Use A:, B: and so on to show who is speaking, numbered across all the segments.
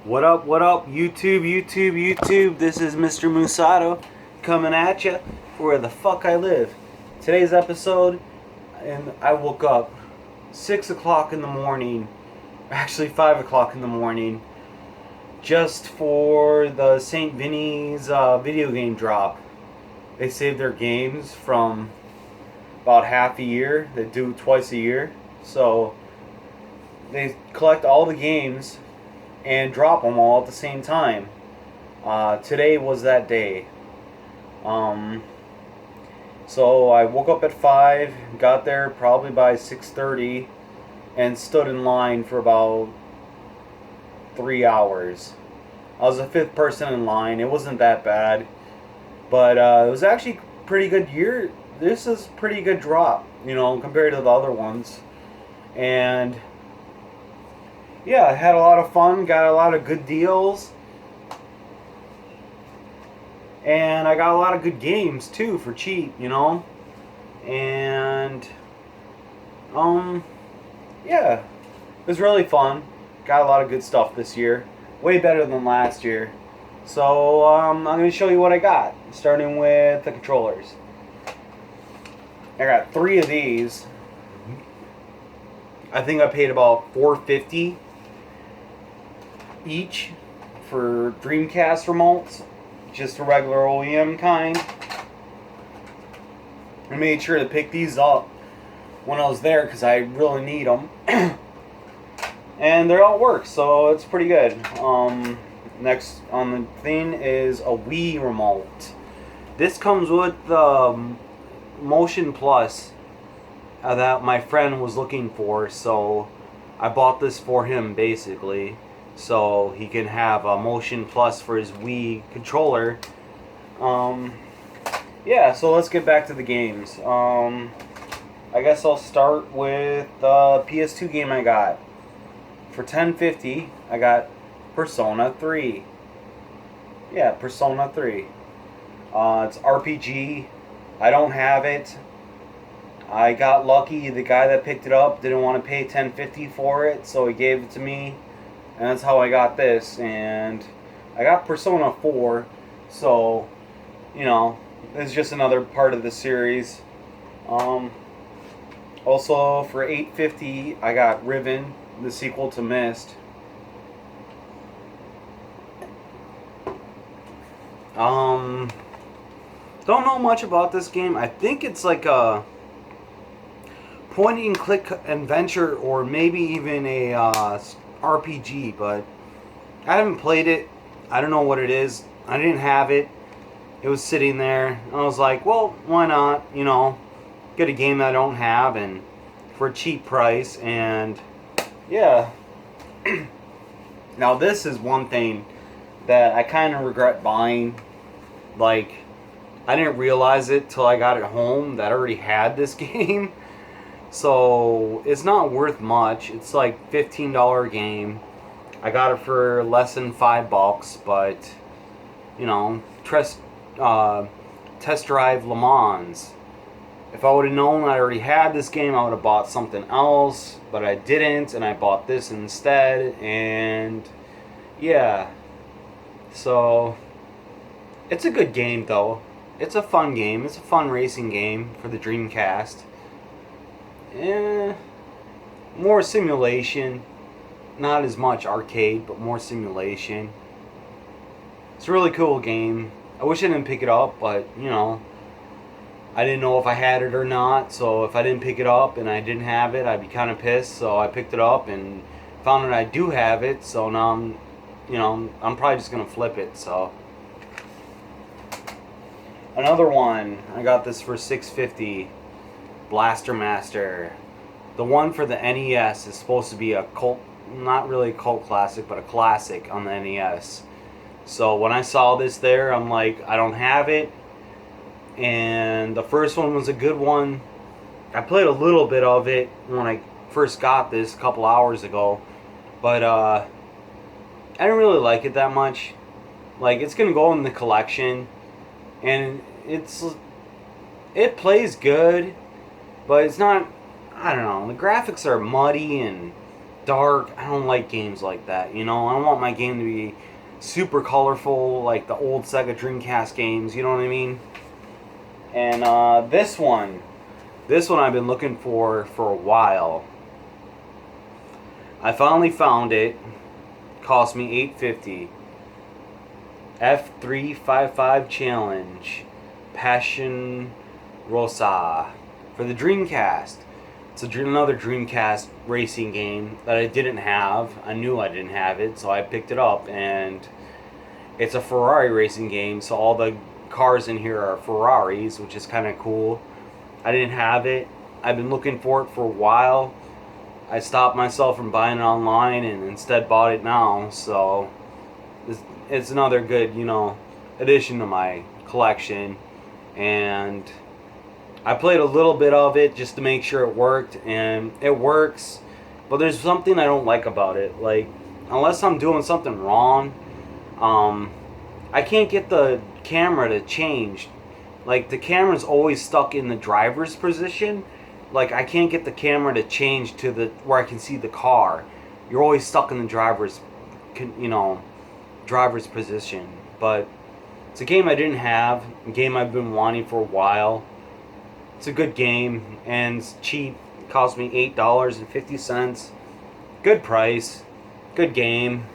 A: What up, YouTube? This is Mr. Musato coming at ya where the fuck I live. Today's episode, and I woke up 6 o'clock in the morning, actually 5 o'clock in the morning, just for the St. Vinny's video game drop. They save their games from about half a year. They do it twice a year. So they collect all the games and drop them all at the same time. Today was that day. So I woke up at 5, got there probably by 6:30, and stood in line for about 3 hours. I was the 5th person in line. It wasn't that bad, but it was actually pretty good year. This is pretty good drop, compared to the other ones. And yeah, I had a lot of fun, got a lot of good deals, and I got a lot of good games too for cheap, and yeah, it was really fun. Got a lot of good stuff this year, way better than last year. So I'm going to show you what I got, starting with the controllers. I got 3 of these. I think I paid about $4.50 each for Dreamcast remotes, just a regular OEM kind. I made sure to pick these up when I was there because I really need them. And they all work, so it's pretty good. Next on the thing is a Wii remote. This comes with the Motion Plus that my friend was looking for, so I bought this for him basically, so he can have a Motion Plus for his Wii controller. Yeah, so let's get back to the games. I guess I'll start with the PS2 game I got. For $10.50, I got Persona 3. Yeah, Persona 3. It's RPG. I don't have it. I got lucky. The guy that picked it up didn't want to pay $10.50 for it, so he gave it to me. And that's how I got this. And I got Persona 4, so, it's just another part of the series. Also, for $8.50, I got Riven, the sequel to Myst. Don't know much about this game. I think it's like a point and click adventure, or maybe even a RPG, but I haven't played it. I don't know what it is. I didn't have it. It was sitting there. I was like, well, why not, get a game that I don't have and for a cheap price. And yeah. Now this is one thing that I kind of regret buying. Like, I didn't realize it till I got it home that I already had this game. So it's not worth much. It's like $15 game. I got it for less than $5, but Test Drive Le Mans. If I would have known I already had this game, I would have bought something else, but I didn't, and I bought this instead. And yeah, so it's a good game though. It's a fun game. It's a fun racing game for the Dreamcast. More simulation, not as much arcade, but more simulation. It's a really cool game. I wish I didn't pick it up, but I didn't know if I had it or not. So if I didn't pick it up and I didn't have it, I'd be kind of pissed. So I picked it up and found that I do have it. So now I'm probably just gonna flip it. So another one, I got this for $6.50. Blaster Master. The one for the NES is supposed to be a cult, not really a cult classic, but a classic on the NES. So when I saw this there, I'm like, I don't have it. And the first one was a good one. I played a little bit of it when I first got this a couple hours ago, but I didn't really like it that much. Like, it's gonna go in the collection, and it plays good, but it's not, I don't know, the graphics are muddy and dark. I don't like games like that, you know? I want my game to be super colorful, like the old Sega Dreamcast games, you know what I mean? And this one I've been looking for a while. I finally found it. Cost me $8.50. F355 Challenge Passion Rosa for the Dreamcast. It's another Dreamcast racing game that I didn't have. I knew I didn't have it, so I picked it up, and it's a Ferrari racing game, so all the cars in here are Ferraris, which is kind of cool. I didn't have it. I've been looking for it for a while. I stopped myself from buying it online and instead bought it now, so it's another good, addition to my collection. And I played a little bit of it just to make sure it worked, and it works, but there's something I don't like about it. Like, unless I'm doing something wrong, I can't get the camera to change. Like, the camera's always stuck in the driver's position. Like, I can't get the camera to change to where I can see the car. You're always stuck in the driver's position. But it's a game I didn't have, a game I've been wanting for a while. It's a good game, and it's cheap. It cost me $8.50. Good price. Good game.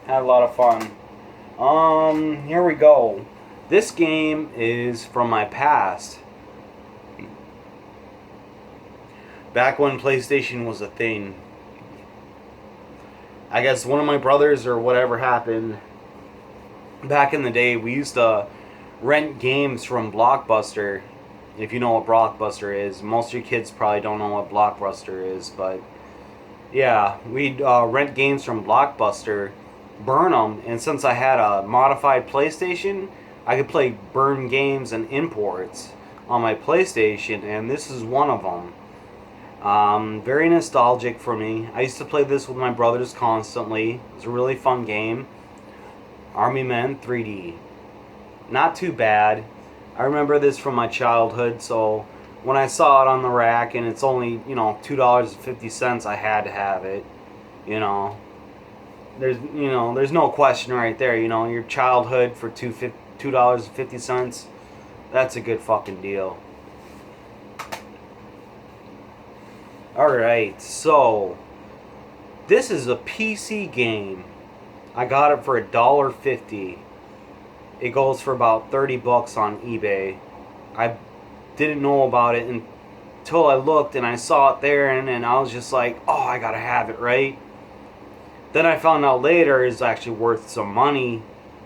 A: Had a lot of fun. Here we go. This game is from my past. Back when PlayStation was a thing. I guess one of my brothers or whatever happened. Back in the day, we used to rent games from Blockbuster. If you know what Blockbuster is. Most of your kids probably don't know what Blockbuster is, but yeah, we'd rent games from Blockbuster, burn them, and since I had a modified PlayStation, I could play burn games and imports on my PlayStation, and this is one of them. Very nostalgic for me. I used to play this with my brothers constantly. It was a really fun game. Army Men 3D. Not too bad. I remember this from my childhood, so when I saw it on the rack and it's only, $2.50, I had to have it. There's no question right there. Your childhood for $2.50. That's a good fucking deal. Alright, so this is a PC game. I got it for $1.50. It goes for about $30 on eBay. I didn't know about it until I looked and I saw it there, and I was just like, oh, I gotta have it, right? Then I found out later it's actually worth some money,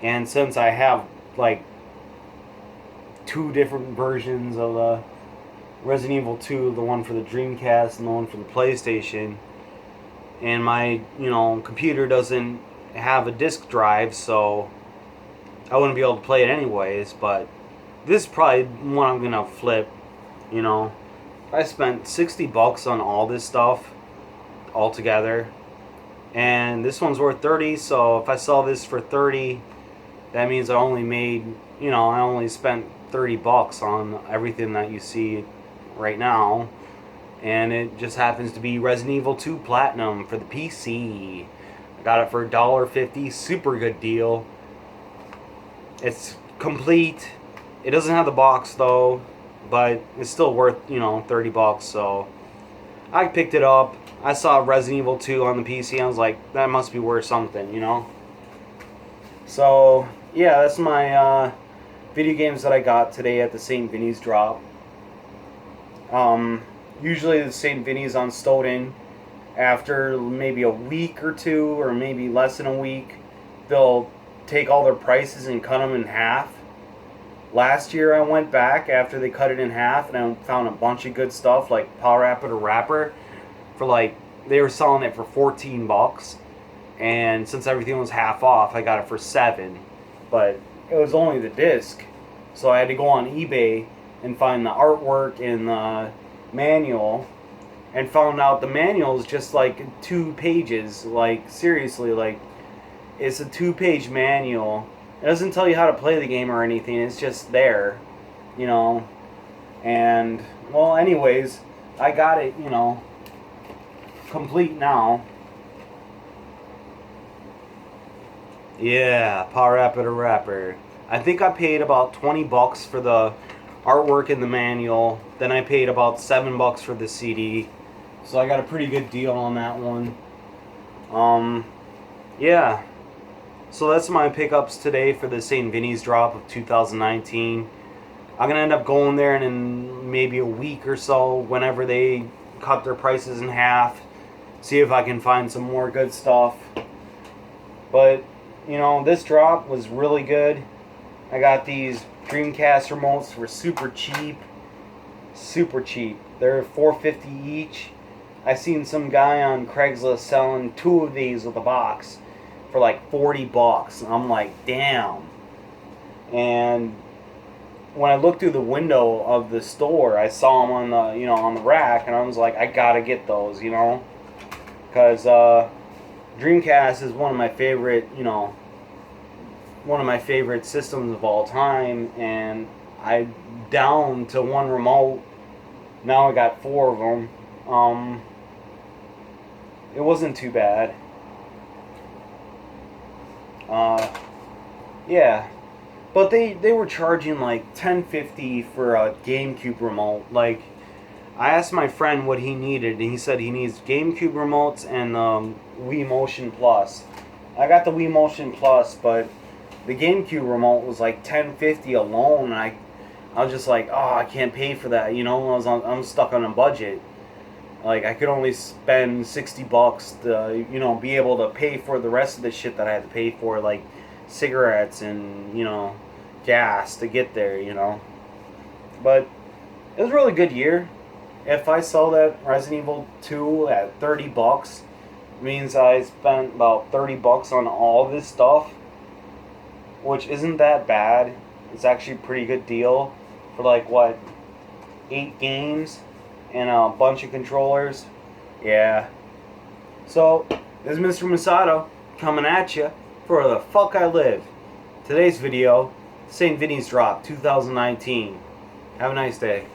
A: and since I have like two different versions of the Resident Evil 2, the one for the Dreamcast and the one for the PlayStation, and my computer doesn't have a disc drive, so I wouldn't be able to play it anyways. But this is probably one I'm gonna flip. I spent $60 on all this stuff altogether, and this one's worth $30. So if I sell this for $30, that means I only made, I only spent $30 on everything that you see right now, and it just happens to be Resident Evil 2 Platinum for the PC. I got it for $1.50. Super good deal. It's complete. It doesn't have the box though, but it's still worth, $30. So I picked it up. I saw Resident Evil 2 on the PC. I was like, that must be worth something, So yeah, that's my video games that I got today at the St. Vinny's drop. Usually the St. Vinny's on Stoughton, after maybe a week or two, or maybe less than a week, they'll take all their prices and cut them in half. Last year I went back after they cut it in half, and I found a bunch of good stuff like Power Rapper to Rapper for they were selling it for $14, and since everything was half off, I got it for $7. But it was only the disc, so I had to go on eBay and find the artwork and the manual, and found out the manual is just 2 pages. Seriously, it's a 2-page manual. It doesn't tell you how to play the game or anything. It's just there, and well, anyways, I got it complete now. Yeah, Power Rapper Rapper. I think I paid about $20 for the artwork in the manual. Then I paid about $7 for the CD. So I got a pretty good deal on that one. Yeah. So that's my pickups today for the St. Vinny's drop of 2019. I'm gonna end up going there in maybe a week or so, whenever they cut their prices in half. See if I can find some more good stuff. But this drop was really good. I got these Dreamcast remotes for super cheap. Super cheap. They're $4.50 each. I seen some guy on Craigslist selling 2 of these with a box for like $40. I'm like, damn. And when I looked through the window of the store, I saw them on the on the rack, and I was like, I gotta get those, because Dreamcast is one of my favorite, one of my favorite systems of all time, and I down to one remote. Now I got 4 of them. It wasn't too bad. Yeah, but they were charging like $10.50 for a GameCube remote. Like, I asked my friend what he needed, and he said he needs GameCube remotes and Wii Motion Plus. I got the Wii Motion Plus, but the GameCube remote was like $10.50 alone, and I was just like, oh, I can't pay for that. I'm stuck on a budget. Like, I could only spend $60 to be able to pay for the rest of the shit that I had to pay for, like cigarettes and gas to get there. But it was a really good year. If I sell that Resident Evil 2 at $30, means I spent about $30 on all this stuff, which isn't that bad. It's actually a pretty good deal for like 8 games and a bunch of controllers. Yeah. So this is Mr. Musato coming at you for the fuck I live. Today's video, St. Vinny's drop 2019. Have a nice day.